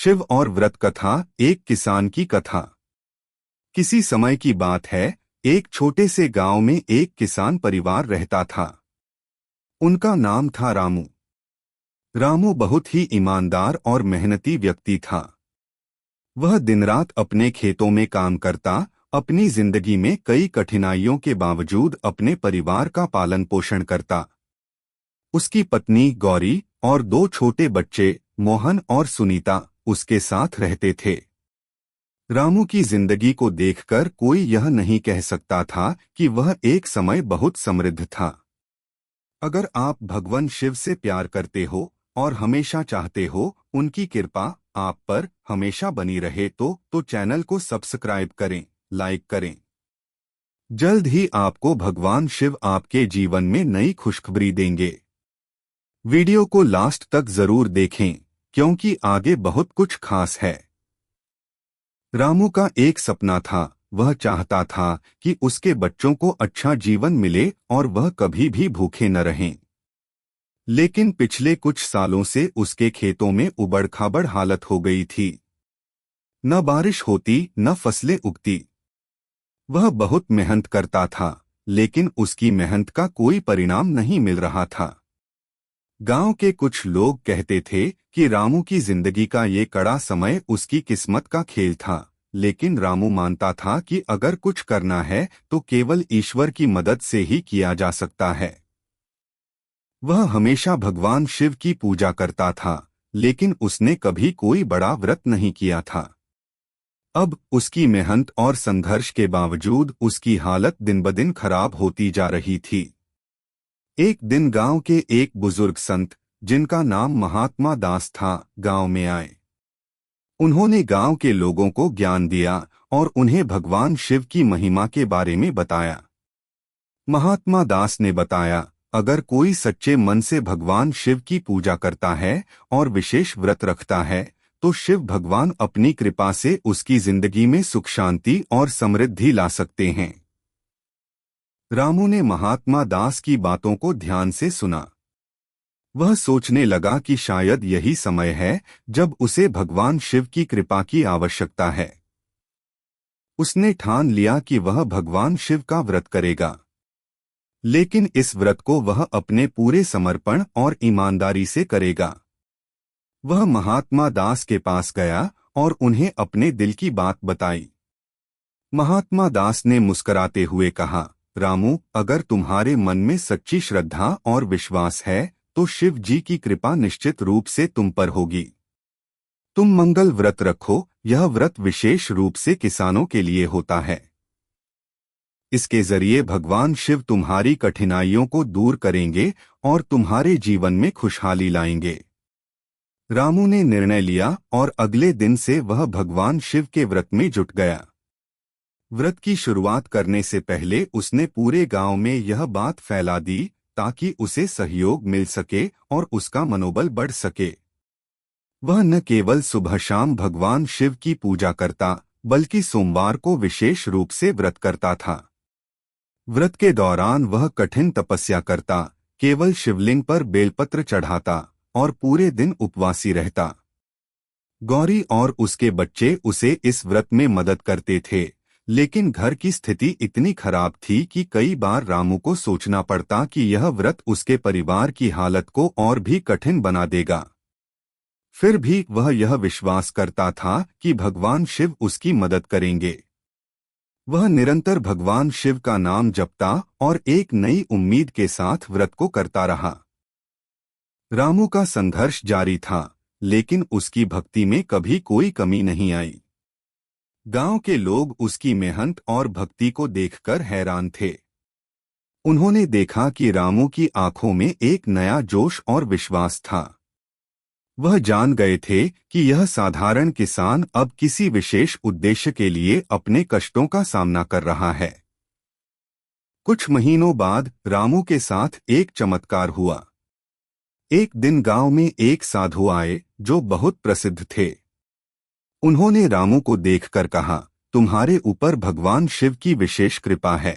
शिव और व्रत कथा। एक किसान की कथा। किसी समय की बात है, एक छोटे से गांव में एक किसान परिवार रहता था। उनका नाम था रामू। रामू बहुत ही ईमानदार और मेहनती व्यक्ति था। वह दिन रात अपने खेतों में काम करता, अपनी जिंदगी में कई कठिनाइयों के बावजूद अपने परिवार का पालन पोषण करता। उसकी पत्नी गौरी और दो छोटे बच्चे मोहन और सुनीता उसके साथ रहते थे। रामू की जिंदगी को देखकर कोई यह नहीं कह सकता था कि वह एक समय बहुत समृद्ध था। अगर आप भगवान शिव से प्यार करते हो और हमेशा चाहते हो उनकी कृपा आप पर हमेशा बनी रहे तो चैनल को सब्सक्राइब करें, लाइक करें। जल्द ही आपको भगवान शिव आपके जीवन में नई खुशखबरी देंगे। वीडियो को लास्ट तक जरूर देखें क्योंकि आगे बहुत कुछ खास है। रामू का एक सपना था। वह चाहता था कि उसके बच्चों को अच्छा जीवन मिले और वह कभी भी भूखे न रहें। लेकिन पिछले कुछ सालों से उसके खेतों में उबड़-खाबड़ हालत हो गई थी। न बारिश होती न फसलें उगती। वह बहुत मेहनत करता था, लेकिन उसकी मेहनत का कोई परिणाम नहीं मिल रहा था। गांव के कुछ लोग कहते थे कि रामू की जिंदगी का ये कड़ा समय उसकी किस्मत का खेल था, लेकिन रामू मानता था कि अगर कुछ करना है तो केवल ईश्वर की मदद से ही किया जा सकता है। वह हमेशा भगवान शिव की पूजा करता था, लेकिन उसने कभी कोई बड़ा व्रत नहीं किया था। अब उसकी मेहनत और संघर्ष के बावजूद उसकी हालत दिन ब दिन खराब होती जा रही थी। एक दिन गांव के एक बुजुर्ग संत, जिनका नाम महात्मा दास था, गांव में आए। उन्होंने गांव के लोगों को ज्ञान दिया और उन्हें भगवान शिव की महिमा के बारे में बताया। महात्मा दास ने बताया, अगर कोई सच्चे मन से भगवान शिव की पूजा करता है और विशेष व्रत रखता है तो शिव भगवान अपनी कृपा से उसकी जिंदगी में सुख शांति और समृद्धि ला सकते हैं। रामू ने महात्मा दास की बातों को ध्यान से सुना। वह सोचने लगा कि शायद यही समय है जब उसे भगवान शिव की कृपा की आवश्यकता है। उसने ठान लिया कि वह भगवान शिव का व्रत करेगा, लेकिन इस व्रत को वह अपने पूरे समर्पण और ईमानदारी से करेगा। वह महात्मा दास के पास गया और उन्हें अपने दिल की बात बताई। महात्मा दास ने मुस्कुराते हुए कहा, रामू, अगर तुम्हारे मन में सच्ची श्रद्धा और विश्वास है तो शिव जी की कृपा निश्चित रूप से तुम पर होगी। तुम मंगल व्रत रखो। यह व्रत विशेष रूप से किसानों के लिए होता है। इसके जरिए भगवान शिव तुम्हारी कठिनाइयों को दूर करेंगे और तुम्हारे जीवन में खुशहाली लाएंगे। रामू ने निर्णय लिया और अगले दिन से वह भगवान शिव के व्रत में जुट गया। व्रत की शुरुआत करने से पहले उसने पूरे गांव में यह बात फैला दी ताकि उसे सहयोग मिल सके और उसका मनोबल बढ़ सके। वह न केवल सुबह शाम भगवान शिव की पूजा करता, बल्कि सोमवार को विशेष रूप से व्रत करता था। व्रत के दौरान वह कठिन तपस्या करता, केवल शिवलिंग पर बेलपत्र चढ़ाता और पूरे दिन उपवासी रहता। गौरी और उसके बच्चे उसे इस व्रत में मदद करते थे, लेकिन घर की स्थिति इतनी खराब थी कि कई बार रामू को सोचना पड़ता कि यह व्रत उसके परिवार की हालत को और भी कठिन बना देगा। फिर भी वह यह विश्वास करता था कि भगवान शिव उसकी मदद करेंगे। वह निरंतर भगवान शिव का नाम जपता और एक नई उम्मीद के साथ व्रत को करता रहा। रामू का संघर्ष जारी था, लेकिन उसकी भक्ति में कभी कोई कमी नहीं आई। गांव के लोग उसकी मेहनत और भक्ति को देखकर हैरान थे। उन्होंने देखा कि रामू की आंखों में एक नया जोश और विश्वास था। वह जान गए थे कि यह साधारण किसान अब किसी विशेष उद्देश्य के लिए अपने कष्टों का सामना कर रहा है। कुछ महीनों बाद रामू के साथ एक चमत्कार हुआ। एक दिन गांव में एक साधु आए जो बहुत प्रसिद्ध थे। उन्होंने रामू को देखकर कहा, तुम्हारे ऊपर भगवान शिव की विशेष कृपा है।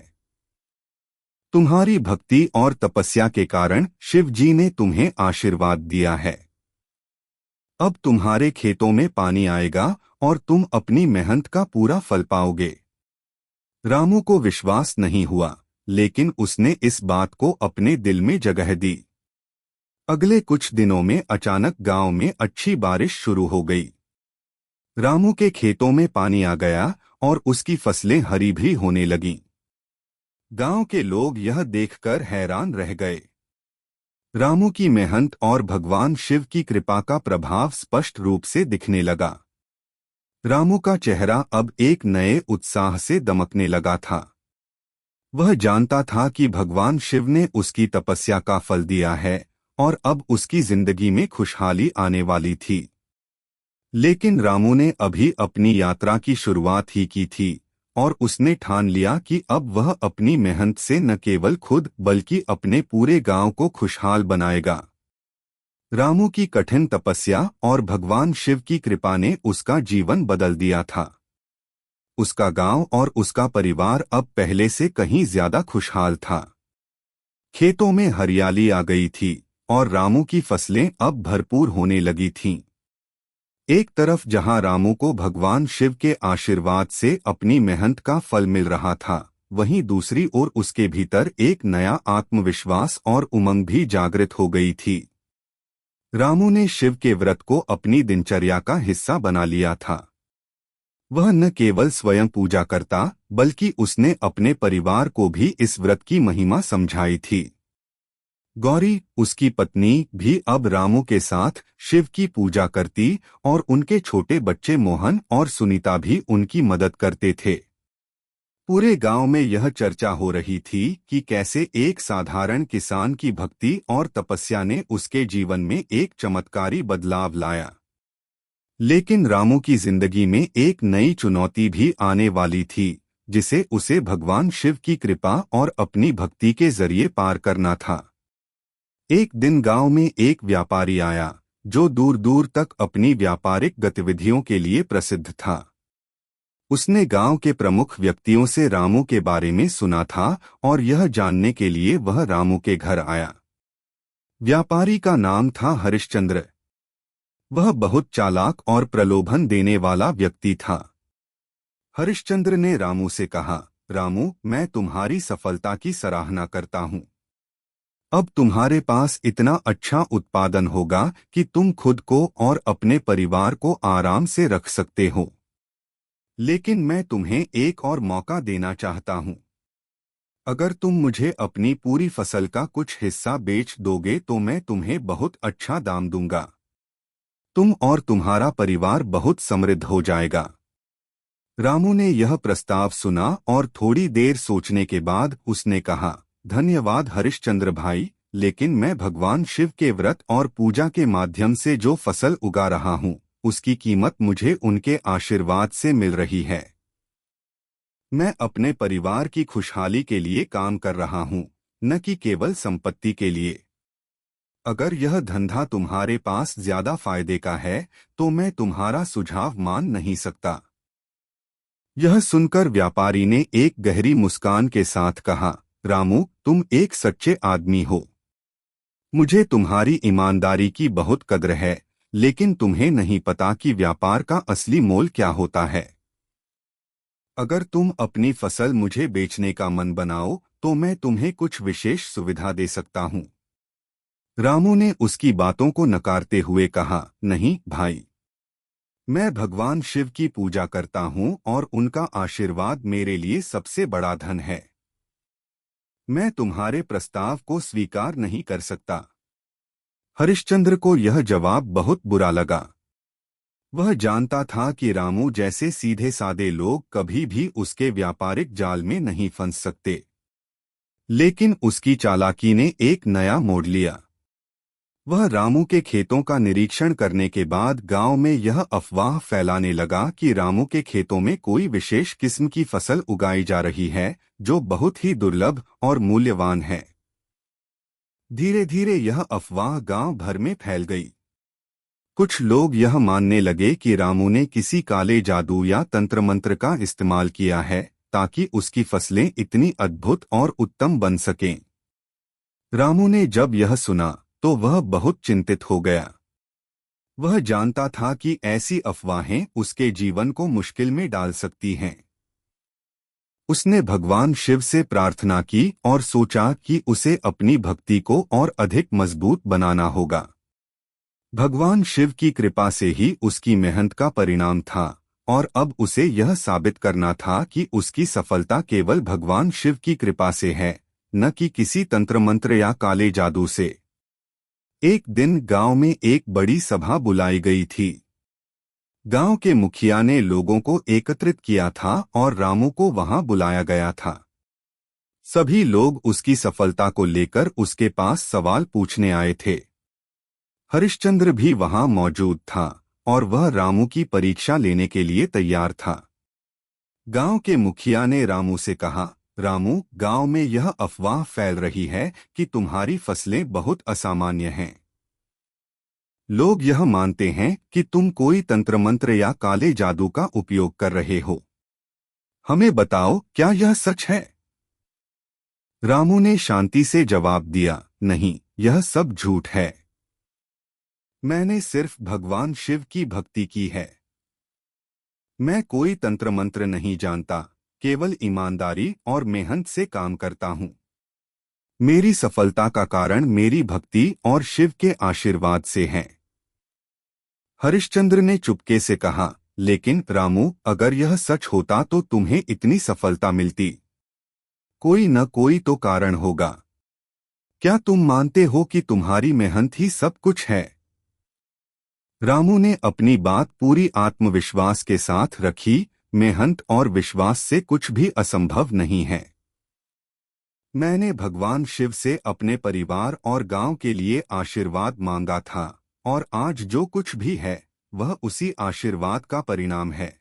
तुम्हारी भक्ति और तपस्या के कारण शिव जी ने तुम्हें आशीर्वाद दिया है। अब तुम्हारे खेतों में पानी आएगा और तुम अपनी मेहनत का पूरा फल पाओगे। रामू को विश्वास नहीं हुआ, लेकिन उसने इस बात को अपने दिल में जगह दी। अगले कुछ दिनों में अचानक गांव में अच्छी बारिश शुरू हो गई। रामू के खेतों में पानी आ गया और उसकी फसलें हरी भरी होने लगीं। गांव के लोग यह देखकर हैरान रह गए। रामू की मेहनत और भगवान शिव की कृपा का प्रभाव स्पष्ट रूप से दिखने लगा। रामू का चेहरा अब एक नए उत्साह से दमकने लगा था। वह जानता था कि भगवान शिव ने उसकी तपस्या का फल दिया है और अब उसकी जिंदगी में खुशहाली आने वाली थी। लेकिन रामू ने अभी अपनी यात्रा की शुरुआत ही की थी और उसने ठान लिया कि अब वह अपनी मेहनत से न केवल खुद बल्कि अपने पूरे गांव को खुशहाल बनाएगा। रामू की कठिन तपस्या और भगवान शिव की कृपा ने उसका जीवन बदल दिया था। उसका गांव और उसका परिवार अब पहले से कहीं ज्यादा खुशहाल था। खेतों में हरियाली आ गई थी और रामू की फसलें अब भरपूर होने लगी थीं। एक तरफ जहां रामू को भगवान शिव के आशीर्वाद से अपनी मेहनत का फल मिल रहा था, वहीं दूसरी ओर उसके भीतर एक नया आत्मविश्वास और उमंग भी जागृत हो गई थी। रामू ने शिव के व्रत को अपनी दिनचर्या का हिस्सा बना लिया था। वह न केवल स्वयं पूजा करता, बल्कि उसने अपने परिवार को भी इस व्रत की महिमा समझाई थी। गौरी, उसकी पत्नी, भी अब रामू के साथ शिव की पूजा करती और उनके छोटे बच्चे मोहन और सुनीता भी उनकी मदद करते थे। पूरे गांव में यह चर्चा हो रही थी कि कैसे एक साधारण किसान की भक्ति और तपस्या ने उसके जीवन में एक चमत्कारी बदलाव लाया। लेकिन रामू की जिंदगी में एक नई चुनौती भी आने वाली थी, जिसे उसे भगवान शिव की कृपा और अपनी भक्ति के जरिए पार करना था। एक दिन गांव में एक व्यापारी आया, जो दूर दूर तक अपनी व्यापारिक गतिविधियों के लिए प्रसिद्ध था। उसने गांव के प्रमुख व्यक्तियों से रामू के बारे में सुना था और यह जानने के लिए वह रामू के घर आया। व्यापारी का नाम था हरिश्चंद्र। वह बहुत चालाक और प्रलोभन देने वाला व्यक्ति था। हरिश्चंद्र ने रामू से कहा, रामू, मैं तुम्हारी सफलता की सराहना करता हूँ। अब तुम्हारे पास इतना अच्छा उत्पादन होगा कि तुम खुद को और अपने परिवार को आराम से रख सकते हो। लेकिन मैं तुम्हें एक और मौका देना चाहता हूँ। अगर तुम मुझे अपनी पूरी फसल का कुछ हिस्सा बेच दोगे तो मैं तुम्हें बहुत अच्छा दाम दूंगा। तुम और तुम्हारा परिवार बहुत समृद्ध हो जाएगा। रामू ने यह प्रस्ताव सुना और थोड़ी देर सोचने के बाद उसने कहा, धन्यवाद हरिश्चंद्र भाई, लेकिन मैं भगवान शिव के व्रत और पूजा के माध्यम से जो फसल उगा रहा हूँ, उसकी कीमत मुझे उनके आशीर्वाद से मिल रही है। मैं अपने परिवार की खुशहाली के लिए काम कर रहा हूँ, न कि केवल संपत्ति के लिए। अगर यह धंधा तुम्हारे पास ज्यादा फायदे का है, तो मैं तुम्हारा सुझाव मान नहीं सकता। यह सुनकर व्यापारी ने एक गहरी मुस्कान के साथ कहा, रामू, तुम एक सच्चे आदमी हो। मुझे तुम्हारी ईमानदारी की बहुत कद्र है, लेकिन तुम्हें नहीं पता कि व्यापार का असली मोल क्या होता है। अगर तुम अपनी फसल मुझे बेचने का मन बनाओ, तो मैं तुम्हें कुछ विशेष सुविधा दे सकता हूँ। रामू ने उसकी बातों को नकारते हुए कहा, नहीं भाई, मैं भगवान शिव की पूजा करता हूँ और उनका आशीर्वाद मेरे लिए सबसे बड़ा धन है। मैं तुम्हारे प्रस्ताव को स्वीकार नहीं कर सकता। हरिश्चंद्र को यह जवाब बहुत बुरा लगा। वह जानता था कि रामू जैसे सीधे सादे लोग कभी भी उसके व्यापारिक जाल में नहीं फंस सकते। लेकिन उसकी चालाकी ने एक नया मोड़ लिया। वह रामू के खेतों का निरीक्षण करने के बाद गांव में यह अफवाह फैलाने लगा कि रामू के खेतों में कोई विशेष किस्म की फसल उगाई जा रही है, जो बहुत ही दुर्लभ और मूल्यवान है। धीरे धीरे यह अफवाह गांव भर में फैल गई। कुछ लोग यह मानने लगे कि रामू ने किसी काले जादू या तंत्र मंत्र का इस्तेमाल किया है, ताकि उसकी फसलें इतनी अद्भुत और उत्तम बन सकें। रामू ने जब यह सुना, तो वह बहुत चिंतित हो गया। वह जानता था कि ऐसी अफवाहें उसके जीवन को मुश्किल में डाल सकती हैं। उसने भगवान शिव से प्रार्थना की और सोचा कि उसे अपनी भक्ति को और अधिक मजबूत बनाना होगा। भगवान शिव की कृपा से ही उसकी मेहनत का परिणाम था, और अब उसे यह साबित करना था कि उसकी सफलता केवल भगवान शिव की कृपा से है, न कि किसी तंत्र मंत्र या काले जादू से। एक दिन गांव में एक बड़ी सभा बुलाई गई थी। गांव के मुखिया ने लोगों को एकत्रित किया था और रामू को वहां बुलाया गया था। सभी लोग उसकी सफलता को लेकर उसके पास सवाल पूछने आए थे। हरिश्चंद्र भी वहां मौजूद था और वह रामू की परीक्षा लेने के लिए तैयार था। गांव के मुखिया ने रामू से कहा, रामू, गांव में यह अफवाह फैल रही है कि तुम्हारी फसलें बहुत असामान्य हैं। लोग यह मानते हैं कि तुम कोई तंत्र मंत्र या काले जादू का उपयोग कर रहे हो। हमें बताओ, क्या यह सच है? रामू ने शांति से जवाब दिया, नहीं, यह सब झूठ है। मैंने सिर्फ भगवान शिव की भक्ति की है। मैं कोई तंत्र मंत्र नहीं जानता, केवल ईमानदारी और मेहनत से काम करता हूँ। मेरी सफलता का कारण मेरी भक्ति और शिव के आशीर्वाद से है। हरिश्चंद्र ने चुपके से कहा, लेकिन रामू, अगर यह सच होता तो तुम्हें इतनी सफलता मिलती। कोई न कोई तो कारण होगा। क्या तुम मानते हो कि तुम्हारी मेहनत ही सब कुछ है? रामू ने अपनी बात पूरी आत्मविश्वास के साथ रखी, मेहनत और विश्वास से कुछ भी असंभव नहीं है। मैंने भगवान शिव से अपने परिवार और गांव के लिए आशीर्वाद मांगा था, और आज जो कुछ भी है वह उसी आशीर्वाद का परिणाम है।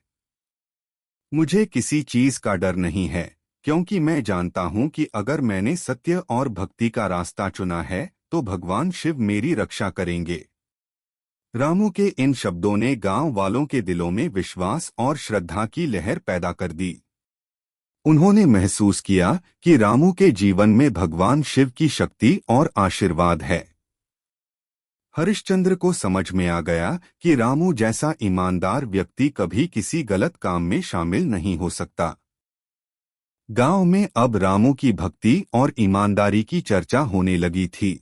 मुझे किसी चीज का डर नहीं है, क्योंकि मैं जानता हूं कि अगर मैंने सत्य और भक्ति का रास्ता चुना है तो भगवान शिव मेरी रक्षा करेंगे। रामू के इन शब्दों ने गांव वालों के दिलों में विश्वास और श्रद्धा की लहर पैदा कर दी। उन्होंने महसूस किया कि रामू के जीवन में भगवान शिव की शक्ति और आशीर्वाद है। हरिश्चंद्र को समझ में आ गया कि रामू जैसा ईमानदार व्यक्ति कभी किसी गलत काम में शामिल नहीं हो सकता। गांव में अब रामू की भक्ति और ईमानदारी की चर्चा होने लगी थी।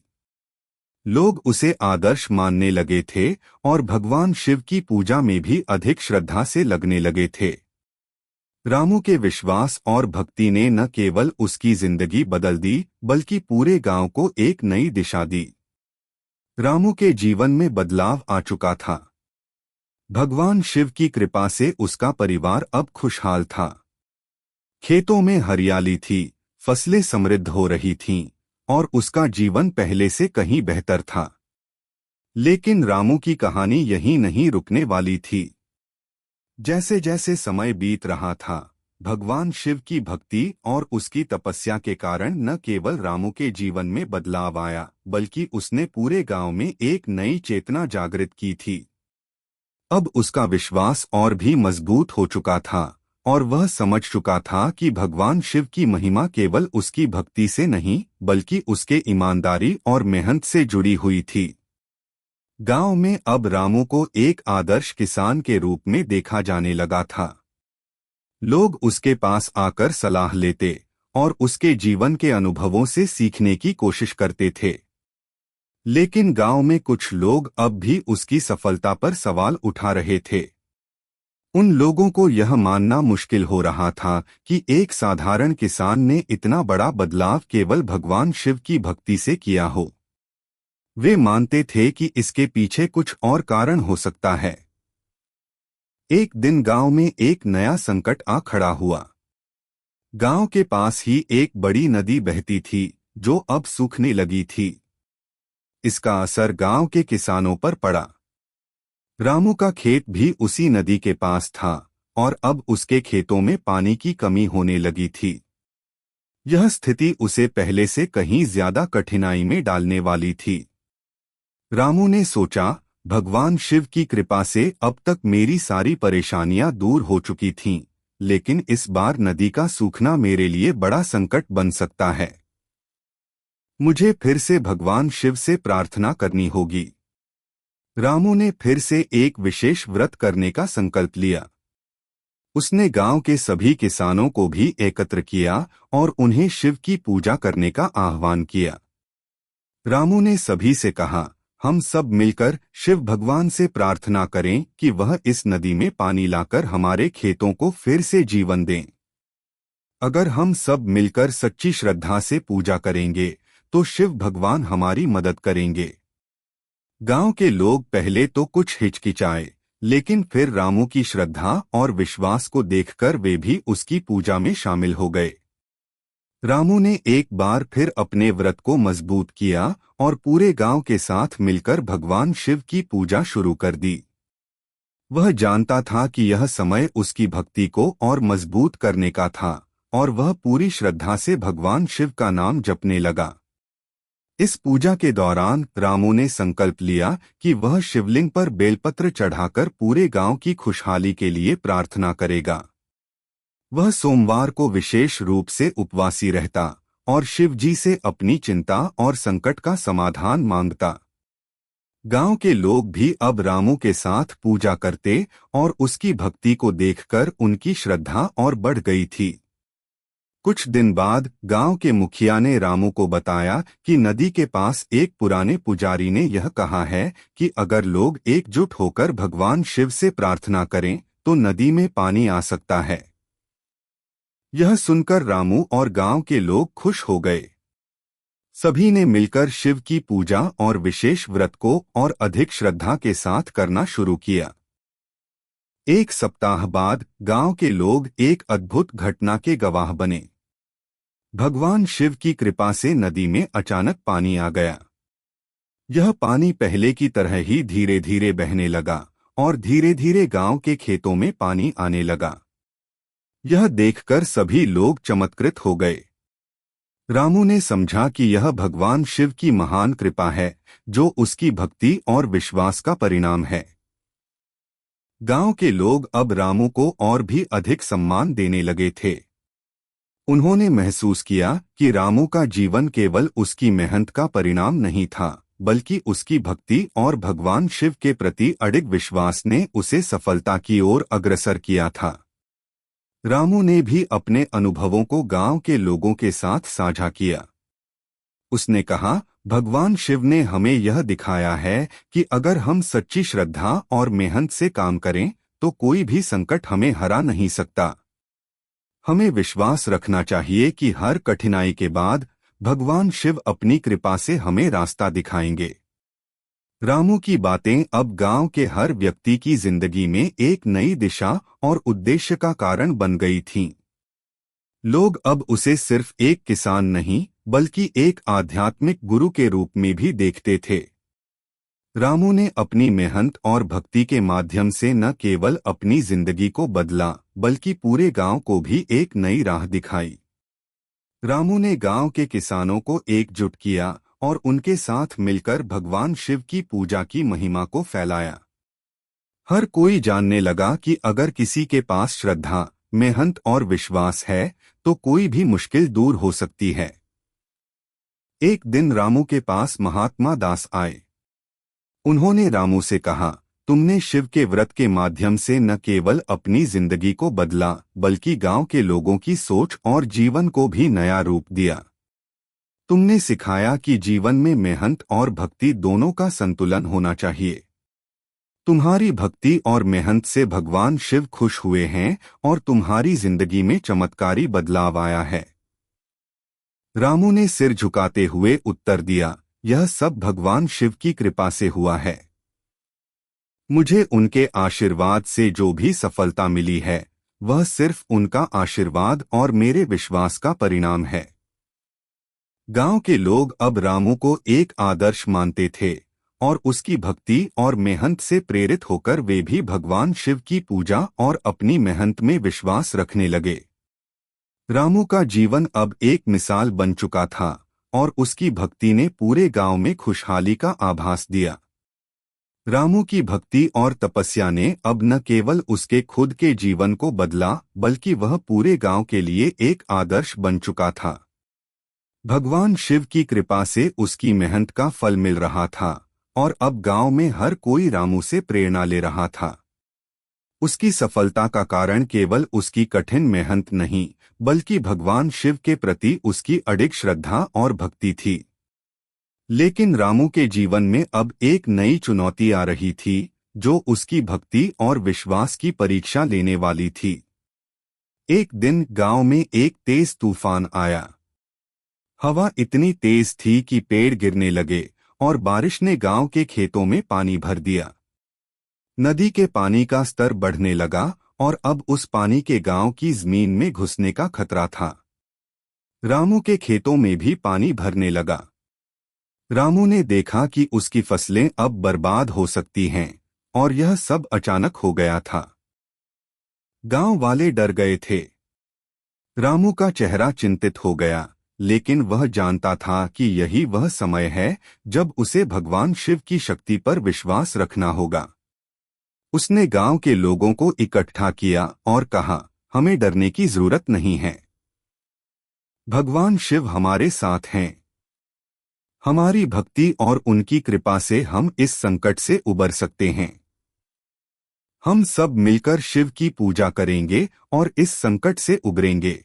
लोग उसे आदर्श मानने लगे थे और भगवान शिव की पूजा में भी अधिक श्रद्धा से लगने लगे थे। रामू के विश्वास और भक्ति ने न केवल उसकी जिंदगी बदल दी, बल्कि पूरे गांव को एक नई दिशा दी। रामू के जीवन में बदलाव आ चुका था। भगवान शिव की कृपा से उसका परिवार अब खुशहाल था। खेतों में हरियाली थी, फसलें समृद्ध हो रही थीं, और उसका जीवन पहले से कहीं बेहतर था। लेकिन रामू की कहानी यहीं नहीं रुकने वाली थी। जैसे जैसे समय बीत रहा था, भगवान शिव की भक्ति और उसकी तपस्या के कारण न केवल रामू के जीवन में बदलाव आया, बल्कि उसने पूरे गांव में एक नई चेतना जागृत की थी। अब उसका विश्वास और भी मजबूत हो चुका था, और वह समझ चुका था कि भगवान शिव की महिमा केवल उसकी भक्ति से नहीं, बल्कि उसके ईमानदारी और मेहनत से जुड़ी हुई थी। गांव में अब रामू को एक आदर्श किसान के रूप में देखा जाने लगा था। लोग उसके पास आकर सलाह लेते और उसके जीवन के अनुभवों से सीखने की कोशिश करते थे। लेकिन गांव में कुछ लोग अब भी उसकी सफलता पर सवाल उठा रहे थे। उन लोगों को यह मानना मुश्किल हो रहा था कि एक साधारण किसान ने इतना बड़ा बदलाव केवल भगवान शिव की भक्ति से किया हो। वे मानते थे कि इसके पीछे कुछ और कारण हो सकता है। एक दिन गांव में एक नया संकट आ खड़ा हुआ। गांव के पास ही एक बड़ी नदी बहती थी, जो अब सूखने लगी थी। इसका असर गांव के किसानों पर पड़ा। रामू का खेत भी उसी नदी के पास था, और अब उसके खेतों में पानी की कमी होने लगी थी। यह स्थिति उसे पहले से कहीं ज्यादा कठिनाई में डालने वाली थी। रामू ने सोचा, भगवान शिव की कृपा से अब तक मेरी सारी परेशानियां दूर हो चुकी थीं, लेकिन इस बार नदी का सूखना मेरे लिए बड़ा संकट बन सकता है। मुझे फिर से भगवान शिव से प्रार्थना करनी होगी। रामू ने फिर से एक विशेष व्रत करने का संकल्प लिया। उसने गांव के सभी किसानों को भी एकत्र किया और उन्हें शिव की पूजा करने का आह्वान किया। रामू ने सभी से कहा, हम सब मिलकर शिव भगवान से प्रार्थना करें कि वह इस नदी में पानी लाकर हमारे खेतों को फिर से जीवन दें। अगर हम सब मिलकर सच्ची श्रद्धा से पूजा करेंगे तो शिव भगवान हमारी मदद करेंगे। गांव के लोग पहले तो कुछ हिचकिचाए, लेकिन फिर रामू की श्रद्धा और विश्वास को देखकर वे भी उसकी पूजा में शामिल हो गए। रामू ने एक बार फिर अपने व्रत को मजबूत किया और पूरे गांव के साथ मिलकर भगवान शिव की पूजा शुरू कर दी। वह जानता था कि यह समय उसकी भक्ति को और मजबूत करने का था और वह पूरी श्रद्धा से भगवान शिव का नाम जपने लगा। इस पूजा के दौरान रामू ने संकल्प लिया कि वह शिवलिंग पर बेलपत्र चढ़ाकर पूरे गांव की खुशहाली के लिए प्रार्थना करेगा। वह सोमवार को विशेष रूप से उपवासी रहता और शिव जी से अपनी चिंता और संकट का समाधान मांगता। गांव के लोग भी अब रामू के साथ पूजा करते और उसकी भक्ति को देखकर उनकी श्रद्धा और बढ़ गई थी। कुछ दिन बाद गांव के मुखिया ने रामू को बताया कि नदी के पास एक पुराने पुजारी ने यह कहा है कि अगर लोग एकजुट होकर भगवान शिव से प्रार्थना करें तो नदी में पानी आ सकता है। यह सुनकर रामू और गांव के लोग खुश हो गए। सभी ने मिलकर शिव की पूजा और विशेष व्रत को और अधिक श्रद्धा के साथ करना शुरू किया। एक सप्ताह बाद गांव के लोग एक अद्भुत घटना के गवाह बने। भगवान शिव की कृपा से नदी में अचानक पानी आ गया। यह पानी पहले की तरह ही धीरे धीरे बहने लगा और धीरे धीरे गांव के खेतों में पानी आने लगा। यह देखकर सभी लोग चमत्कृत हो गए। रामू ने समझा कि यह भगवान शिव की महान कृपा है जो उसकी भक्ति और विश्वास का परिणाम है। गांव के लोग अब रामू को और भी अधिक सम्मान देने लगे थे। उन्होंने महसूस किया कि रामू का जीवन केवल उसकी मेहनत का परिणाम नहीं था, बल्कि उसकी भक्ति और भगवान शिव के प्रति अडिग विश्वास ने उसे सफलता की ओर अग्रसर किया था। रामू ने भी अपने अनुभवों को गांव के लोगों के साथ साझा किया। उसने कहा, भगवान शिव ने हमें यह दिखाया है कि अगर हम सच्ची श्रद्धा और मेहनत से काम करें तो कोई भी संकट हमें हरा नहीं सकता। हमें विश्वास रखना चाहिए कि हर कठिनाई के बाद भगवान शिव अपनी कृपा से हमें रास्ता दिखाएंगे। रामू की बातें अब गांव के हर व्यक्ति की जिंदगी में एक नई दिशा और उद्देश्य का कारण बन गई थीं। लोग अब उसे सिर्फ एक किसान नहीं बल्कि एक आध्यात्मिक गुरु के रूप में भी देखते थे। रामू ने अपनी मेहनत और भक्ति के माध्यम से न केवल अपनी जिंदगी को बदला बल्कि पूरे गांव को भी एक नई राह दिखाई। रामू ने गांव के किसानों को एकजुट किया और उनके साथ मिलकर भगवान शिव की पूजा की महिमा को फैलाया। हर कोई जानने लगा कि अगर किसी के पास श्रद्धा, मेहनत और विश्वास है तो कोई भी मुश्किल दूर हो सकती है। एक दिन रामू के पास महात्मा दास आए। उन्होंने रामू से कहा, तुमने शिव के व्रत के माध्यम से न केवल अपनी जिंदगी को बदला बल्कि गांव के लोगों की सोच और जीवन को भी नया रूप दिया। तुमने सिखाया कि जीवन में मेहनत और भक्ति दोनों का संतुलन होना चाहिए। तुम्हारी भक्ति और मेहनत से भगवान शिव खुश हुए हैं और तुम्हारी जिंदगी में चमत्कारी बदलाव आया है। रामू ने सिर झुकाते हुए उत्तर दिया, यह सब भगवान शिव की कृपा से हुआ है। मुझे उनके आशीर्वाद से जो भी सफलता मिली है वह सिर्फ उनका आशीर्वाद और मेरे विश्वास का परिणाम है। गांव के लोग अब रामू को एक आदर्श मानते थे और उसकी भक्ति और मेहनत से प्रेरित होकर वे भी भगवान शिव की पूजा और अपनी मेहनत में विश्वास रखने लगे। रामू का जीवन अब एक मिसाल बन चुका था और उसकी भक्ति ने पूरे गांव में खुशहाली का आभास दिया। रामू की भक्ति और तपस्या ने अब न केवल उसके खुद के जीवन को बदला बल्कि वह पूरे गांव के लिए एक आदर्श बन चुका था। भगवान शिव की कृपा से उसकी मेहनत का फल मिल रहा था और अब गांव में हर कोई रामू से प्रेरणा ले रहा था। उसकी सफलता का कारण केवल उसकी कठिन मेहनत नहीं, बल्कि भगवान शिव के प्रति उसकी अडिग श्रद्धा और भक्ति थी। लेकिन रामू के जीवन में अब एक नई चुनौती आ रही थी, जो उसकी भक्ति और विश्वास की परीक्षा लेने वाली थी। एक दिन गांव में एक तेज तूफान आया। हवा इतनी तेज थी कि पेड़ गिरने लगे और बारिश ने गांव के खेतों में पानी भर दिया। नदी के पानी का स्तर बढ़ने लगा और अब उस पानी के गांव की जमीन में घुसने का खतरा था। रामू के खेतों में भी पानी भरने लगा। रामू ने देखा कि उसकी फसलें अब बर्बाद हो सकती हैं, और यह सब अचानक हो गया था। गांव वाले डर गए थे। रामू का चेहरा चिंतित हो गया, लेकिन वह जानता था कि यही वह समय है जब उसे भगवान शिव की शक्ति पर विश्वास रखना होगा। उसने गांव के लोगों को इकट्ठा किया और कहा, हमें डरने की जरूरत नहीं है। भगवान शिव हमारे साथ हैं। हमारी भक्ति और उनकी कृपा से हम इस संकट से उबर सकते हैं। हम सब मिलकर शिव की पूजा करेंगे और इस संकट से उबरेंगे।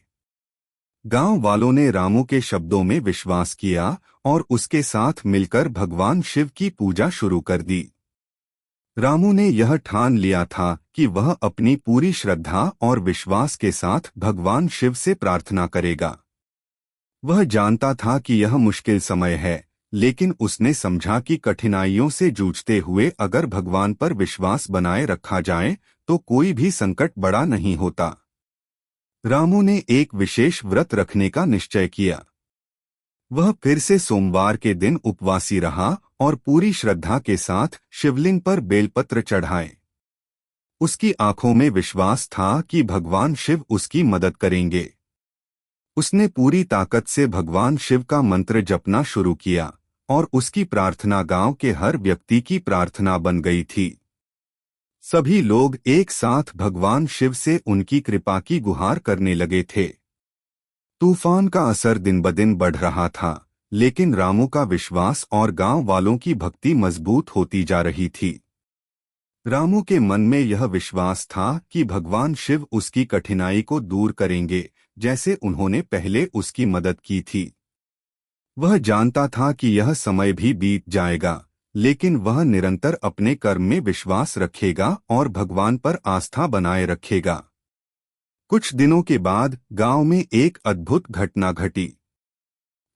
गांव वालों ने रामू के शब्दों में विश्वास किया और उसके साथ मिलकर भगवान शिव की पूजा शुरू कर दी। रामू ने यह ठान लिया था कि वह अपनी पूरी श्रद्धा और विश्वास के साथ भगवान शिव से प्रार्थना करेगा। वह जानता था कि यह मुश्किल समय है, लेकिन उसने समझा कि कठिनाइयों से जूझते हुए अगर भगवान पर विश्वास बनाए रखा जाए तो कोई भी संकट बड़ा नहीं होता। रामू ने एक विशेष व्रत रखने का निश्चय किया। वह फिर से सोमवार के दिन उपवासी रहा और पूरी श्रद्धा के साथ शिवलिंग पर बेलपत्र चढ़ाए। उसकी आंखों में विश्वास था कि भगवान शिव उसकी मदद करेंगे। उसने पूरी ताकत से भगवान शिव का मंत्र जपना शुरू किया और उसकी प्रार्थना गांव के हर व्यक्ति की प्रार्थना बन गई थी। सभी लोग एक साथ भगवान शिव से उनकी कृपा की गुहार करने लगे थे। तूफान का असर दिन ब दिन बढ़ रहा था, लेकिन रामू का विश्वास और गांव वालों की भक्ति मजबूत होती जा रही थी। रामू के मन में यह विश्वास था कि भगवान शिव उसकी कठिनाई को दूर करेंगे, जैसे उन्होंने पहले उसकी मदद की थी। वह जानता था कि यह समय भी बीत जाएगा, लेकिन वह निरंतर अपने कर्म में विश्वास रखेगा और भगवान पर आस्था बनाए रखेगा। कुछ दिनों के बाद गांव में एक अद्भुत घटना घटी।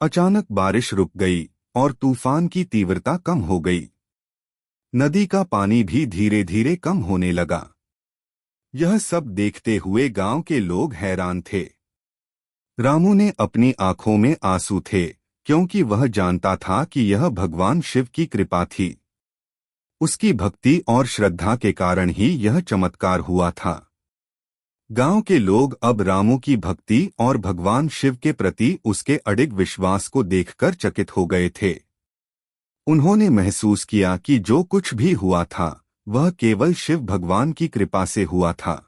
अचानक बारिश रुक गई और तूफान की तीव्रता कम हो गई। नदी का पानी भी धीरे धीरे कम होने लगा। यह सब देखते हुए गांव के लोग हैरान थे। रामू ने अपनी आंखों में आंसू थे, क्योंकि वह जानता था कि यह भगवान शिव की कृपा थी। उसकी भक्ति और श्रद्धा के कारण ही यह चमत्कार हुआ था। गांव के लोग अब रामू की भक्ति और भगवान शिव के प्रति उसके अडिग विश्वास को देखकर चकित हो गए थे। उन्होंने महसूस किया कि जो कुछ भी हुआ था वह केवल शिव भगवान की कृपा से हुआ था।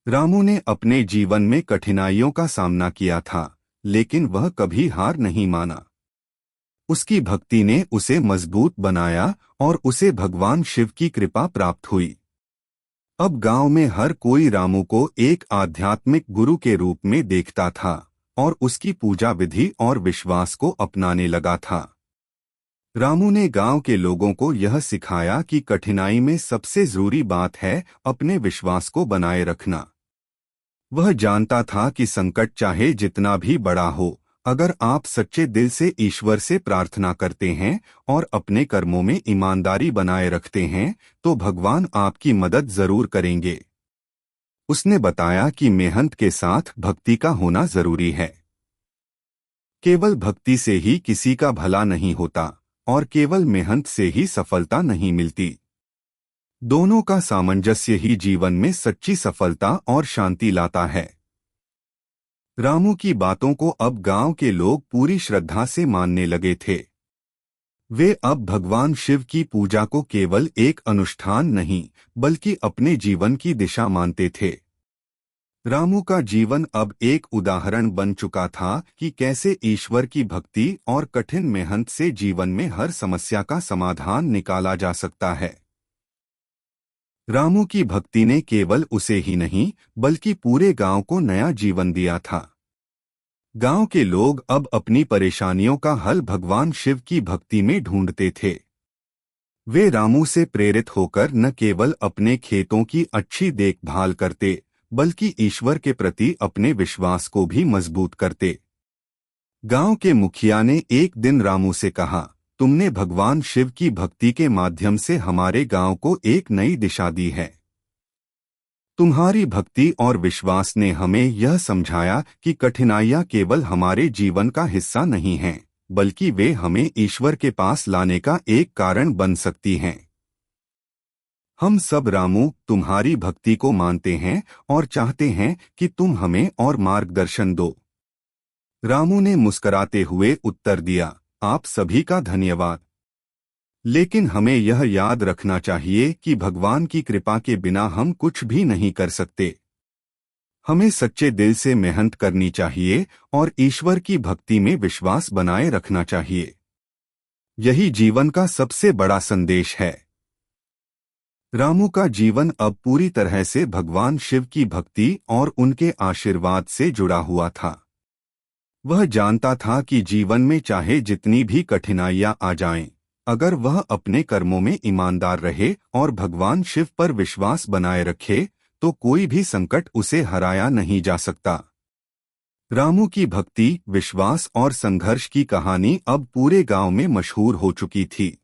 रामू ने अपने जीवन में कठिनाइयों का सामना किया था, लेकिन वह कभी हार नहीं माना। उसकी भक्ति ने उसे मजबूत बनाया और उसे भगवान शिव की कृपा प्राप्त हुई। अब गांव में हर कोई रामू को एक आध्यात्मिक गुरु के रूप में देखता था और उसकी पूजा विधि और विश्वास को अपनाने लगा था। रामू ने गांव के लोगों को यह सिखाया कि कठिनाई में सबसे जरूरी बात है अपने विश्वास को बनाए रखना। वह जानता था कि संकट चाहे जितना भी बड़ा हो, अगर आप सच्चे दिल से ईश्वर से प्रार्थना करते हैं और अपने कर्मों में ईमानदारी बनाए रखते हैं, तो भगवान आपकी मदद जरूर करेंगे। उसने बताया कि मेहनत के साथ भक्ति का होना जरूरी है। केवल भक्ति से ही किसी का भला नहीं होता और केवल मेहनत से ही सफलता नहीं मिलती। दोनों का सामंजस्य ही जीवन में सच्ची सफलता और शांति लाता है। रामू की बातों को अब गांव के लोग पूरी श्रद्धा से मानने लगे थे। वे अब भगवान शिव की पूजा को केवल एक अनुष्ठान नहीं, बल्कि अपने जीवन की दिशा मानते थे। रामू का जीवन अब एक उदाहरण बन चुका था कि कैसे ईश्वर की भक्ति और कठिन मेहनत से जीवन में हर समस्या का समाधान निकाला जा सकता है। रामू की भक्ति ने केवल उसे ही नहीं बल्कि पूरे गांव को नया जीवन दिया था। गांव के लोग अब अपनी परेशानियों का हल भगवान शिव की भक्ति में ढूंढते थे। वे रामू से प्रेरित होकर न केवल अपने खेतों की अच्छी देखभाल करते बल्कि ईश्वर के प्रति अपने विश्वास को भी मजबूत करते। गांव के मुखिया ने एक दिन रामू से कहा, तुमने भगवान शिव की भक्ति के माध्यम से हमारे गांव को एक नई दिशा दी है। तुम्हारी भक्ति और विश्वास ने हमें यह समझाया कि कठिनाइयां केवल हमारे जीवन का हिस्सा नहीं हैं, बल्कि वे हमें ईश्वर के पास लाने का एक कारण बन सकती हैं। हम सब रामू तुम्हारी भक्ति को मानते हैं और चाहते हैं कि तुम हमें और मार्गदर्शन दो। रामू ने मुस्कुराते हुए उत्तर दिया, आप सभी का धन्यवाद, लेकिन हमें यह याद रखना चाहिए कि भगवान की कृपा के बिना हम कुछ भी नहीं कर सकते। हमें सच्चे दिल से मेहनत करनी चाहिए और ईश्वर की भक्ति में विश्वास बनाए रखना चाहिए। यही जीवन का सबसे बड़ा संदेश है। रामू का जीवन अब पूरी तरह से भगवान शिव की भक्ति और उनके आशीर्वाद से जुड़ा हुआ था। वह जानता था कि जीवन में चाहे जितनी भी कठिनाइयां आ जाएं, अगर वह अपने कर्मों में ईमानदार रहे और भगवान शिव पर विश्वास बनाए रखे तो कोई भी संकट उसे हराया नहीं जा सकता। रामू की भक्ति, विश्वास और संघर्ष की कहानी अब पूरे गांव में मशहूर हो चुकी थी।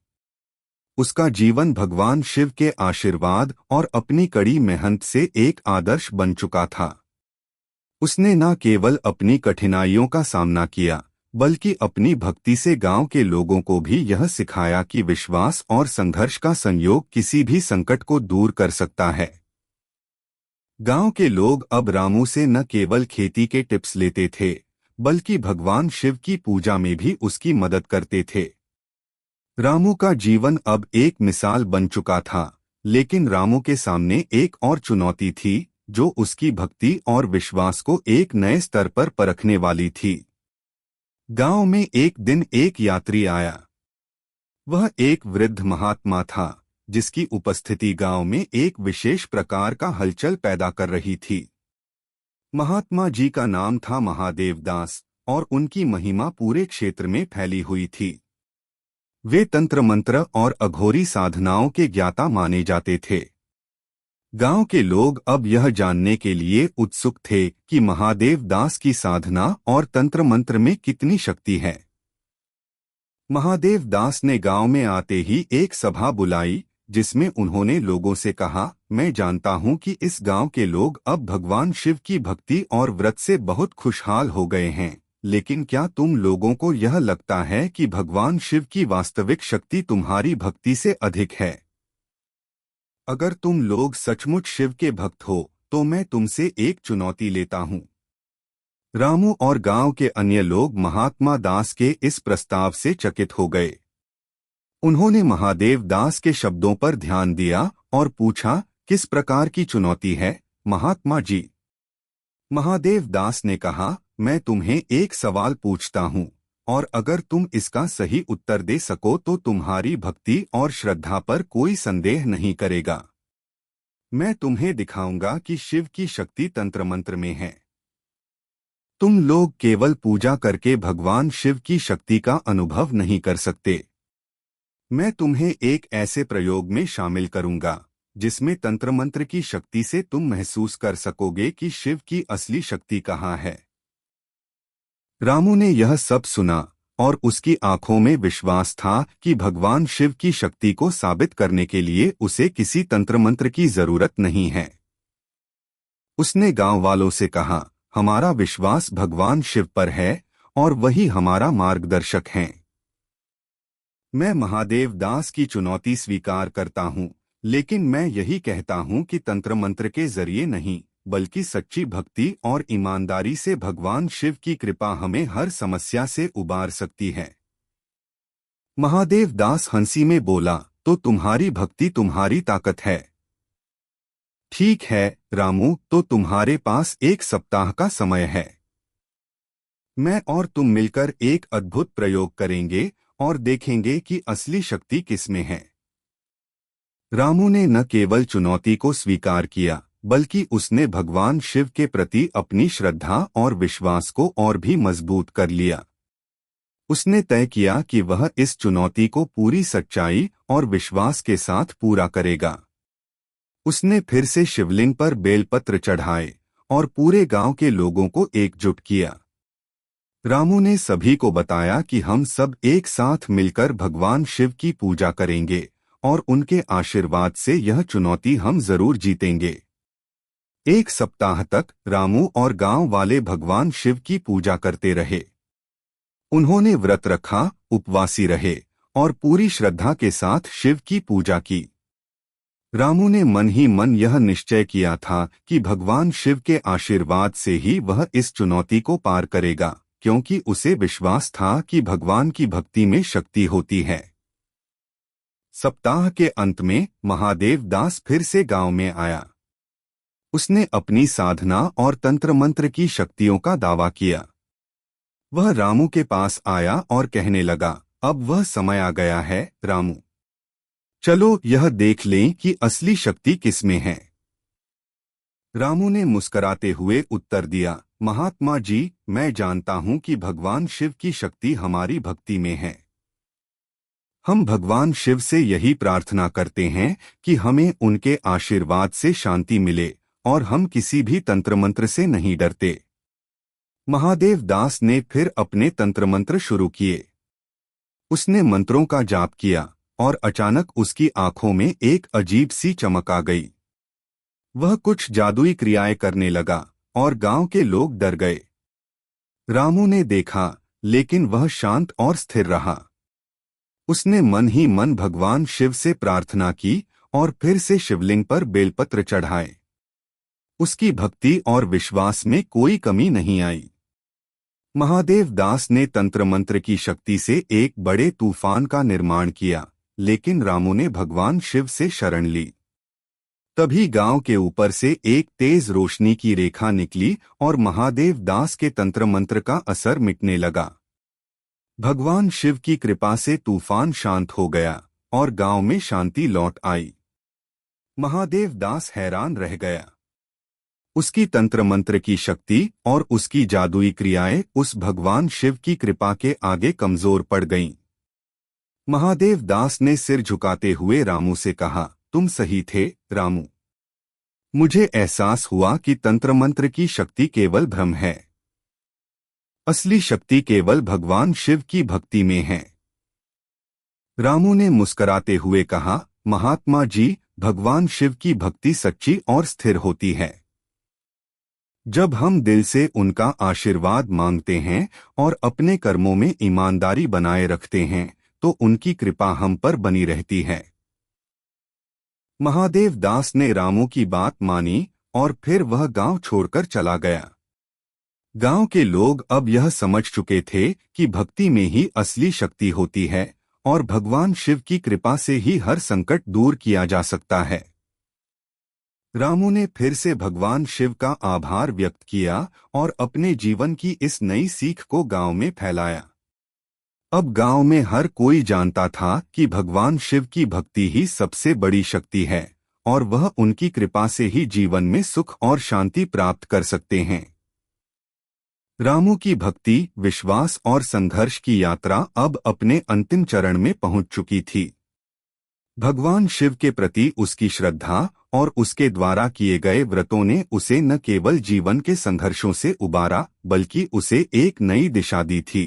उसका जीवन भगवान शिव के आशीर्वाद और अपनी कड़ी मेहनत से एक आदर्श बन चुका था। उसने न केवल अपनी कठिनाइयों का सामना किया बल्कि अपनी भक्ति से गांव के लोगों को भी यह सिखाया कि विश्वास और संघर्ष का संयोग किसी भी संकट को दूर कर सकता है। गांव के लोग अब रामू से न केवल खेती के टिप्स लेते थे बल्कि भगवान शिव की पूजा में भी उसकी मदद करते थे। रामू का जीवन अब एक मिसाल बन चुका था, लेकिन रामू के सामने एक और चुनौती थी जो उसकी भक्ति और विश्वास को एक नए स्तर पर परखने वाली थी। गांव में एक दिन एक यात्री आया। वह एक वृद्ध महात्मा था जिसकी उपस्थिति गांव में एक विशेष प्रकार का हलचल पैदा कर रही थी। महात्मा जी का नाम था महादेव दास और उनकी महिमा पूरे क्षेत्र में फैली हुई थी। वे तंत्र मंत्र और अघोरी साधनाओं के ज्ञाता माने जाते थे। गांव के लोग अब यह जानने के लिए उत्सुक थे कि महादेव दास की साधना और तंत्र मंत्र में कितनी शक्ति है। महादेव दास ने गांव में आते ही एक सभा बुलाई जिसमें उन्होंने लोगों से कहा, मैं जानता हूं कि इस गांव के लोग अब भगवान शिव की भक्ति और व्रत से बहुत खुशहाल हो गए हैं, लेकिन क्या तुम लोगों को यह लगता है कि भगवान शिव की वास्तविक शक्ति तुम्हारी भक्ति से अधिक है? अगर तुम लोग सचमुच शिव के भक्त हो तो मैं तुमसे एक चुनौती लेता हूं। रामू और गांव के अन्य लोग महात्मा दास के इस प्रस्ताव से चकित हो गए। उन्होंने महादेव दास के शब्दों पर ध्यान दिया और पूछा, किस प्रकार की चुनौती है महात्मा जी? महादेव दास ने कहा, मैं तुम्हें एक सवाल पूछता हूं और अगर तुम इसका सही उत्तर दे सको तो तुम्हारी भक्ति और श्रद्धा पर कोई संदेह नहीं करेगा। मैं तुम्हें दिखाऊंगा कि शिव की शक्ति तंत्र मंत्र में है। तुम लोग केवल पूजा करके भगवान शिव की शक्ति का अनुभव नहीं कर सकते। मैं तुम्हें एक ऐसे प्रयोग में शामिल करूंगा जिसमें तंत्र मंत्र की शक्ति से तुम महसूस कर सकोगे कि शिव की असली शक्ति कहाँ है। रामू ने यह सब सुना और उसकी आंखों में विश्वास था कि भगवान शिव की शक्ति को साबित करने के लिए उसे किसी तंत्र मंत्र की जरूरत नहीं है। उसने गांव वालों से कहा, हमारा विश्वास भगवान शिव पर है और वही हमारा मार्गदर्शक हैं। मैं महादेव दास की चुनौती स्वीकार करता हूं, लेकिन मैं यही कहता हूं कि तंत्र मंत्र के जरिए नहीं बल्कि सच्ची भक्ति और ईमानदारी से भगवान शिव की कृपा हमें हर समस्या से उबार सकती है। महादेव दास हंसी में बोला, तो तुम्हारी भक्ति तुम्हारी ताकत है। ठीक है रामू, तो तुम्हारे पास 1 सप्ताह का समय है। मैं और तुम मिलकर एक अद्भुत प्रयोग करेंगे और देखेंगे कि असली शक्ति किसमें है। रामू ने न केवल चुनौती को स्वीकार किया, बल्कि उसने भगवान शिव के प्रति अपनी श्रद्धा और विश्वास को और भी मजबूत कर लिया। उसने तय किया कि वह इस चुनौती को पूरी सच्चाई और विश्वास के साथ पूरा करेगा। उसने फिर से शिवलिंग पर बेलपत्र चढ़ाए और पूरे गांव के लोगों को एकजुट किया। रामू ने सभी को बताया कि हम सब एक साथ मिलकर भगवान शिव की पूजा करेंगे और उनके आशीर्वाद से यह चुनौती हम जरूर जीतेंगे। 1 सप्ताह तक रामू और गांव वाले भगवान शिव की पूजा करते रहे। उन्होंने व्रत रखा, उपवासी रहे और पूरी श्रद्धा के साथ शिव की पूजा की। रामू ने मन ही मन यह निश्चय किया था कि भगवान शिव के आशीर्वाद से ही वह इस चुनौती को पार करेगा, क्योंकि उसे विश्वास था कि भगवान की भक्ति में शक्ति होती है। सप्ताह के अंत में महादेव दास फिर से गांव में आया। उसने अपनी साधना और तंत्र मंत्र की शक्तियों का दावा किया। वह रामू के पास आया और कहने लगा, अब वह समय आ गया है रामू, चलो यह देख लें कि असली शक्ति किसमें है। रामू ने मुस्कुराते हुए उत्तर दिया, महात्मा जी, मैं जानता हूं कि भगवान शिव की शक्ति हमारी भक्ति में है। हम भगवान शिव से यही प्रार्थना करते हैं कि हमें उनके आशीर्वाद से शांति मिले और हम किसी भी तंत्र मंत्र से नहीं डरते। महादेव दास ने फिर अपने तंत्र मंत्र शुरू किए। उसने मंत्रों का जाप किया और अचानक उसकी आंखों में एक अजीब सी चमक आ गई। वह कुछ जादुई क्रियाएं करने लगा और गांव के लोग डर गए। रामू ने देखा, लेकिन वह शांत और स्थिर रहा। उसने मन ही मन भगवान शिव से प्रार्थना की और फिर से शिवलिंग पर बेलपत्र चढ़ाए। उसकी भक्ति और विश्वास में कोई कमी नहीं आई। महादेव दास ने तंत्र मंत्र की शक्ति से एक बड़े तूफान का निर्माण किया, लेकिन रामू ने भगवान शिव से शरण ली। तभी गांव के ऊपर से एक तेज रोशनी की रेखा निकली और महादेव दास के तंत्र मंत्र का असर मिटने लगा। भगवान शिव की कृपा से तूफान शांत हो गया और गांव में शांति लौट आई। महादेव दास हैरान रह गया। उसकी तंत्र मंत्र की शक्ति और उसकी जादुई क्रियाएं उस भगवान शिव की कृपा के आगे कमजोर पड़ गईं। महादेव दास ने सिर झुकाते हुए रामू से कहा, तुम सही थे रामू। मुझे एहसास हुआ कि तंत्र मंत्र की शक्ति केवल भ्रम है। असली शक्ति केवल भगवान शिव की भक्ति में है। रामू ने मुस्कुराते हुए कहा, महात्मा जी, भगवान शिव की भक्ति सच्ची और स्थिर होती है। जब हम दिल से उनका आशीर्वाद मांगते हैं और अपने कर्मों में ईमानदारी बनाए रखते हैं, तो उनकी कृपा हम पर बनी रहती है। महादेव दास ने रामू की बात मानी और फिर वह गांव छोड़कर चला गया। गांव के लोग अब यह समझ चुके थे कि भक्ति में ही असली शक्ति होती है और भगवान शिव की कृपा से ही हर संकट दूर किया जा सकता है। रामू ने फिर से भगवान शिव का आभार व्यक्त किया और अपने जीवन की इस नई सीख को गांव में फैलाया। अब गांव में हर कोई जानता था कि भगवान शिव की भक्ति ही सबसे बड़ी शक्ति है और वह उनकी कृपा से ही जीवन में सुख और शांति प्राप्त कर सकते हैं। रामू की भक्ति, विश्वास और संघर्ष की यात्रा अब अपने अंतिम चरण में पहुंच चुकी थी। भगवान शिव के प्रति उसकी श्रद्धा और उसके द्वारा किए गए व्रतों ने उसे न केवल जीवन के संघर्षों से उबारा, बल्कि उसे एक नई दिशा दी थी।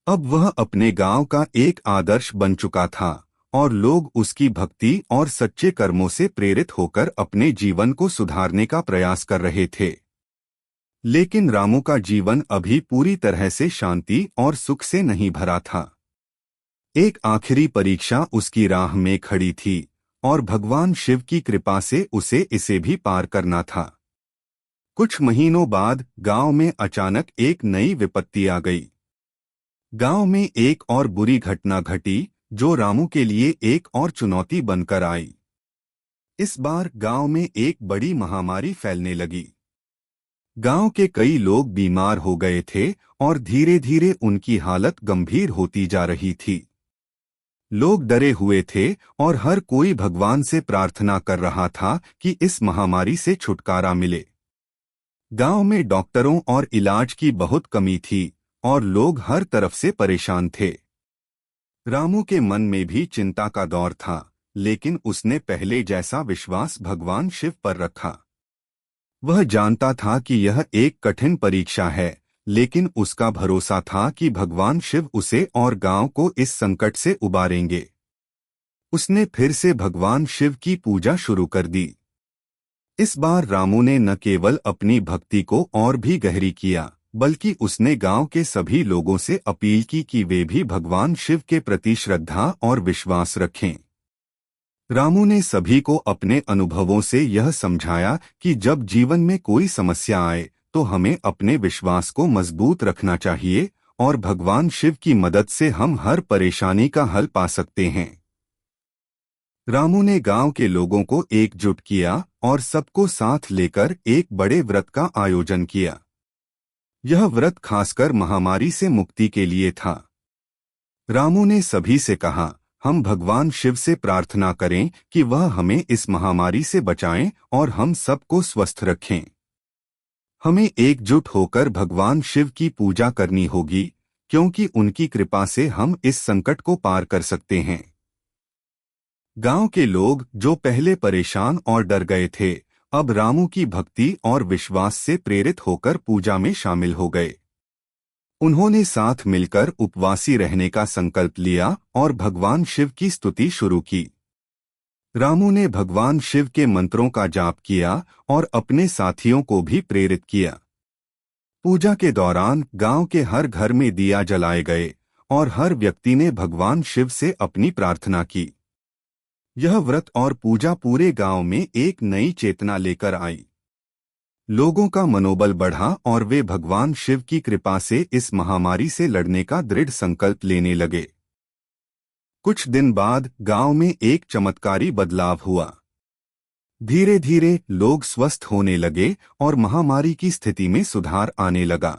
अब वह अपने गांव का एक आदर्श बन चुका था और लोग उसकी भक्ति और सच्चे कर्मों से प्रेरित होकर अपने जीवन को सुधारने का प्रयास कर रहे थे। लेकिन रामू का जीवन अभी पूरी तरह से शांति और सुख से नहीं भरा था। एक आखिरी परीक्षा उसकी राह में खड़ी थी और भगवान शिव की कृपा से उसे इसे भी पार करना था। कुछ महीनों बाद गांव में अचानक एक नई विपत्ति आ गई। गांव में एक और बुरी घटना घटी जो रामू के लिए एक और चुनौती बनकर आई। इस बार गांव में एक बड़ी महामारी फैलने लगी। गांव के कई लोग बीमार हो गए थे और धीरे धीरे उनकी हालत गंभीर होती जा रही थी। लोग डरे हुए थे और हर कोई भगवान से प्रार्थना कर रहा था कि इस महामारी से छुटकारा मिले। गांव में डॉक्टरों और इलाज की बहुत कमी थी और लोग हर तरफ से परेशान थे। रामू के मन में भी चिंता का दौर था, लेकिन उसने पहले जैसा विश्वास भगवान शिव पर रखा। वह जानता था कि यह एक कठिन परीक्षा है, लेकिन उसका भरोसा था कि भगवान शिव उसे और गांव को इस संकट से उबारेंगे। उसने फिर से भगवान शिव की पूजा शुरू कर दी। इस बार रामू ने न केवल अपनी भक्ति को और भी गहरी किया, बल्कि उसने गांव के सभी लोगों से अपील की कि वे भी भगवान शिव के प्रति श्रद्धा और विश्वास रखें। रामू ने सभी को अपने अनुभवों से यह समझाया कि जब जीवन में कोई समस्या आए तो हमें अपने विश्वास को मजबूत रखना चाहिए और भगवान शिव की मदद से हम हर परेशानी का हल पा सकते हैं। रामू ने गांव के लोगों को एकजुट किया और सबको साथ लेकर एक बड़े व्रत का आयोजन किया। यह व्रत खासकर महामारी से मुक्ति के लिए था। रामू ने सभी से कहा, हम भगवान शिव से प्रार्थना करें कि वह हमें इस महामारी से बचाएं और हम सबको स्वस्थ रखें। हमें एकजुट होकर भगवान शिव की पूजा करनी होगी, क्योंकि उनकी कृपा से हम इस संकट को पार कर सकते हैं। गांव के लोग जो पहले परेशान और डर गए थे, अब रामू की भक्ति और विश्वास से प्रेरित होकर पूजा में शामिल हो गए। उन्होंने साथ मिलकर उपवासी रहने का संकल्प लिया और भगवान शिव की स्तुति शुरू की। रामू ने भगवान शिव के मंत्रों का जाप किया और अपने साथियों को भी प्रेरित किया। पूजा के दौरान गांव के हर घर में दिया जलाए गए और हर व्यक्ति ने भगवान शिव से अपनी प्रार्थना की। यह व्रत और पूजा पूरे गांव में एक नई चेतना लेकर आई। लोगों का मनोबल बढ़ा और वे भगवान शिव की कृपा से इस महामारी से लड़ने का दृढ़ संकल्प लेने लगे। कुछ दिन बाद गांव में एक चमत्कारी बदलाव हुआ। धीरे धीरे लोग स्वस्थ होने लगे और महामारी की स्थिति में सुधार आने लगा।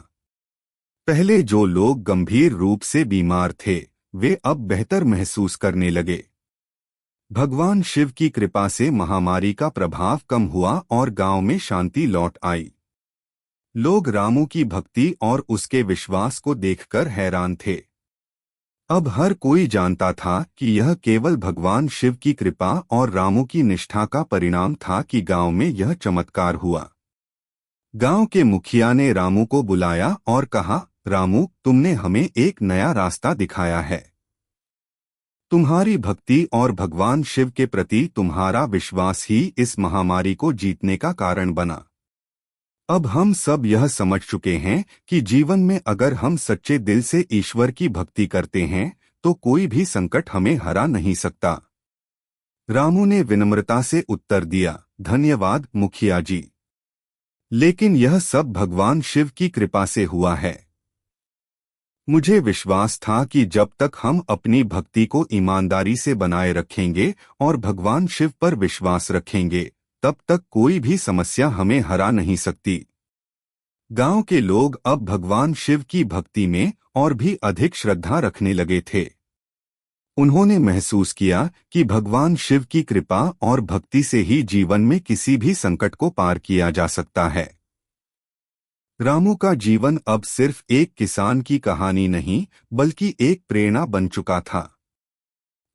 पहले जो लोग गंभीर रूप से बीमार थे, वे अब बेहतर महसूस करने लगे। भगवान शिव की कृपा से महामारी का प्रभाव कम हुआ और गांव में शांति लौट आई। लोग रामू की भक्ति और उसके विश्वास को देखकर हैरान थे। अब हर कोई जानता था कि यह केवल भगवान शिव की कृपा और रामू की निष्ठा का परिणाम था कि गांव में यह चमत्कार हुआ। गांव के मुखिया ने रामू को बुलाया और कहा, रामू, तुमने हमें एक नया रास्ता दिखाया है। तुम्हारी भक्ति और भगवान शिव के प्रति तुम्हारा विश्वास ही इस महामारी को जीतने का कारण बना। अब हम सब यह समझ चुके हैं कि जीवन में अगर हम सच्चे दिल से ईश्वर की भक्ति करते हैं तो कोई भी संकट हमें हरा नहीं सकता। रामू ने विनम्रता से उत्तर दिया, धन्यवाद मुखिया जी, लेकिन यह सब भगवान शिव की कृपा से हुआ है। मुझे विश्वास था कि जब तक हम अपनी भक्ति को ईमानदारी से बनाए रखेंगे और भगवान शिव पर विश्वास रखेंगे, तब तक कोई भी समस्या हमें हरा नहीं सकती। गांव के लोग अब भगवान शिव की भक्ति में और भी अधिक श्रद्धा रखने लगे थे। उन्होंने महसूस किया कि भगवान शिव की कृपा और भक्ति से ही जीवन में किसी भी संकट को पार किया जा सकता है। रामू का जीवन अब सिर्फ एक किसान की कहानी नहीं, बल्कि एक प्रेरणा बन चुका था।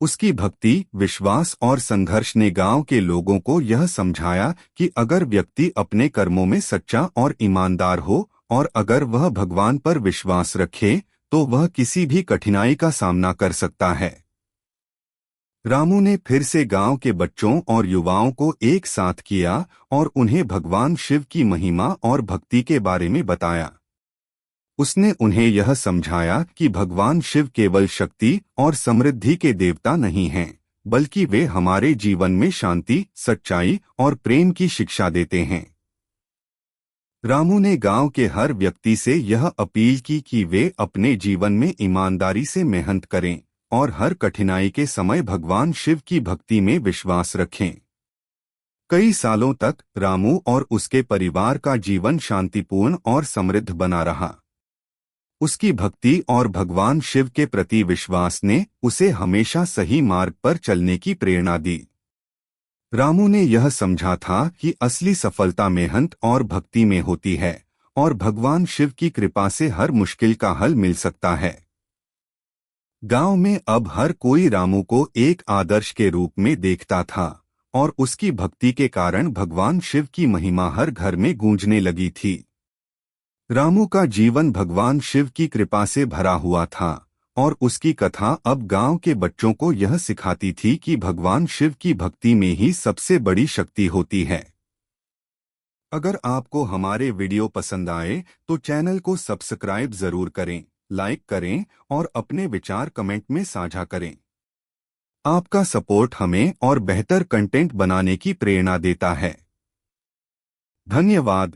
उसकी भक्ति, विश्वास और संघर्ष ने गांव के लोगों को यह समझाया कि अगर व्यक्ति अपने कर्मों में सच्चा और ईमानदार हो और अगर वह भगवान पर विश्वास रखे, तो वह किसी भी कठिनाई का सामना कर सकता है। रामू ने फिर से गांव के बच्चों और युवाओं को एक साथ किया और उन्हें भगवान शिव की महिमा और भक्ति के बारे में बताया। उसने उन्हें यह समझाया कि भगवान शिव केवल शक्ति और समृद्धि के देवता नहीं हैं, बल्कि वे हमारे जीवन में शांति, सच्चाई और प्रेम की शिक्षा देते हैं। रामू ने गांव के हर व्यक्ति से यह अपील की कि वे अपने जीवन में ईमानदारी से मेहनत करें और हर कठिनाई के समय भगवान शिव की भक्ति में विश्वास रखें। कई सालों तक रामू और उसके परिवार का जीवन शांतिपूर्ण और समृद्ध बना रहा। उसकी भक्ति और भगवान शिव के प्रति विश्वास ने उसे हमेशा सही मार्ग पर चलने की प्रेरणा दी। रामू ने यह समझा था कि असली सफलता मेहनत और भक्ति में होती है और भगवान शिव की कृपा से हर मुश्किल का हल मिल सकता है। गांव में अब हर कोई रामू को एक आदर्श के रूप में देखता था और उसकी भक्ति के कारण भगवान शिव की महिमा हर घर में गूंजने लगी थी। रामू का जीवन भगवान शिव की कृपा से भरा हुआ था और उसकी कथा अब गांव के बच्चों को यह सिखाती थी कि भगवान शिव की भक्ति में ही सबसे बड़ी शक्ति होती है। अगर आपको हमारे वीडियो पसंद आए तो चैनल को सब्सक्राइब जरूर करें, लाइक करें और अपने विचार कमेंट में साझा करें। आपका सपोर्ट हमें और बेहतर कंटेंट बनाने की प्रेरणा देता है। धन्यवाद।